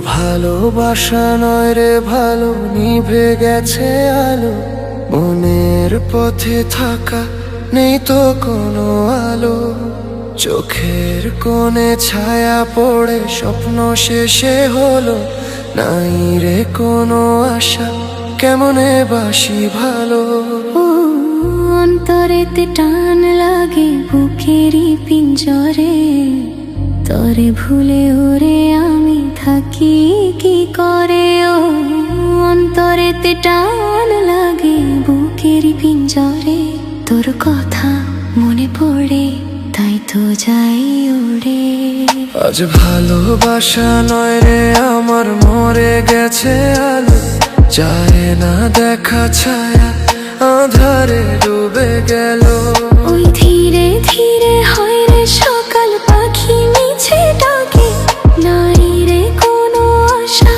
ভালোবাসা নয় রে ভালো, নিভে গেছে আলো। মনের পথে থাকা নেই তো কোনো আলো। চোখের কোণে ছায়া পড়ে স্বপ্ন শেষে হলো। নাই রে কোনো আশা, কেমনে বাসি ভালো। অন্তরেতে টান লাগে বুকেরই পিঞ্জরে, তরে ভুলে ওরে আমি থাকি কি করে। ও অন্তরেতে টান লাগে বুকেরই পিঞ্জরে, তোর কথা মনে পড়ে তাই তো যাই ওরে। আজ ভালোবাসা নয় রে আমার, মরে গেছে আলো। যায় না দেখা ছায়া, আধারে ডুবে গেল। ওই ধীরে ধীরে হয় রে সকাল, পাখি মিছে ডাকে। নাই রে কোনো আশা,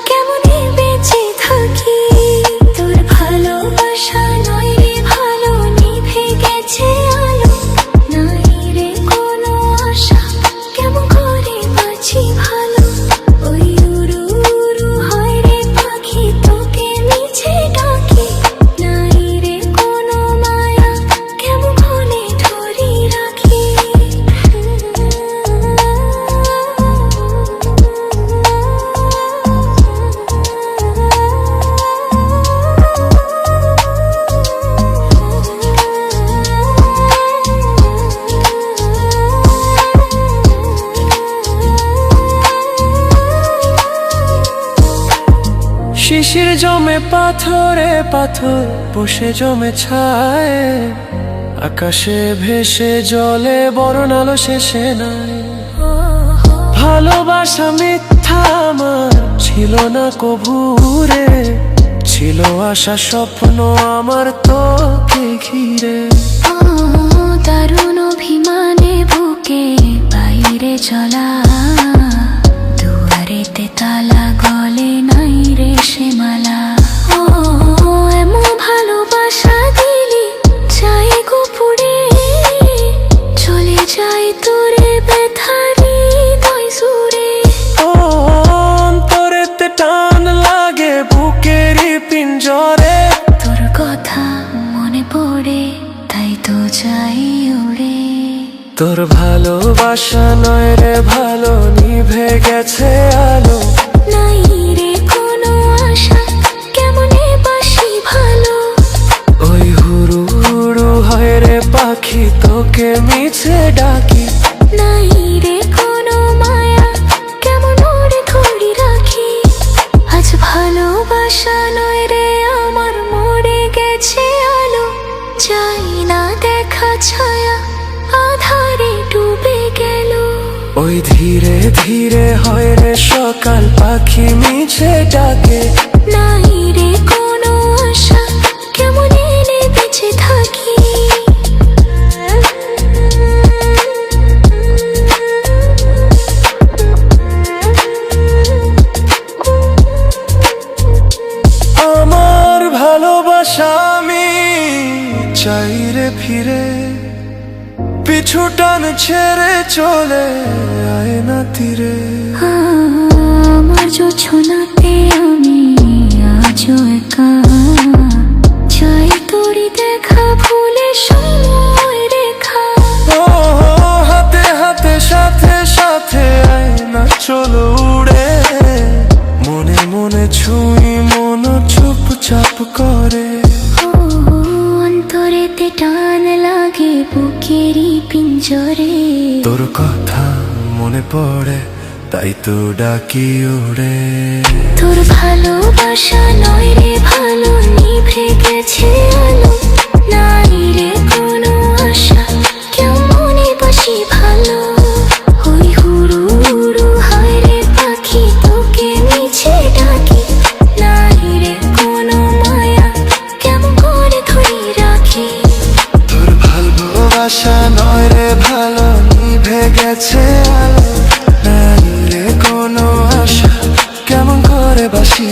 কেমনে বেঁচে থাকি। তোর ভালোবাসা নয় রে ভালো, নিভে গেছে আলো। নাই রে কোনো আশা, কেমন করে বাঁচি ভালো। ওই উড়ু উড়ু হয় রে পাখি, তোকে মিছে ডাকে। নাই রে কোনো মায়া, কেমন করে ধরি রাখি। শিশির জমে পাথরে পাথর, বসে জমে ছায়। আকাশে ভেসে জলে বরণ আলো শেষে নাই। ভালোবাসা মিথ্যা আমার ছিল না কভুরে, ছিল আশা স্বপ্ন আমার তোকে ঘিরে। দারুণ অভিমানে বুকে বাইরে চলা, দুয়ারেতে তালা গলে নাই রে সে মালা। এমন ভালোবাসা দিলি চাই গোপুরে, চলে যাই তোরে ব্যথারি দই সুরে। অন্তরেতে টান লাগে বুকেরই পিঞ্জরে, তোর কথা মনে পড়ে তাই তো যাই ওরে। তোর ভালোবাসা নয় রে ভালো, নিভে গেছে আলো। নাই রে কোনো আশা, কেমনে বাসি ভালো। ওই হুড়ু হুড়ু হয় রে পাখি, তোকে মিছে ডাকি। নাই রে কোনো মায়া, কেমন ওরে ধরি রাখি। আজ ভালোবাসা নয় রে আমার, মরে গেছে আলো। যাই না দেখা ছায়া, আধারে ডুবে গেল। ওই ধীরে ধীরে হয় রে সকাল, পাখি মিছে ডাকে। নাই রে কোনো আশা, কেমন এনে বেঁচে থাকি। আমার ভালোবাসা আমি চাই রে ফিরে, পিছু টান ছেড়ে চলে আয় না তীরে। আমার জোছনাতে আমি আজও একা, চাই তোরি দেখা ভুলে সময় রেখা। ও হাতে হাতে সাথে সাথে আয় না চলো উড়ে। মনে মনে ছুঁই মন চুপচাপ করে। অন্তরেতে টান লাগে বুকেরই পিঞ্জরে, তোর কথা মনে পড়ে তাই তো ডাকি ওরে। তোর ভালোবাসা নয় রে ভালো, নিভে গেছে আলো। নাই রে কোনো আশা, কেমনে বাসি ভালো। ওই হুড়ু হুড়ু হয় রে পাখি, তোকে মিছে ডাকি। নাই রে কোনো মায়া, কেমন করে ধরি রাখি। তোর ভালোবাসা নয় রে ভালো, নিভে গেছে আলো। নাই রে কোনো আশা, কেমন করে বাসি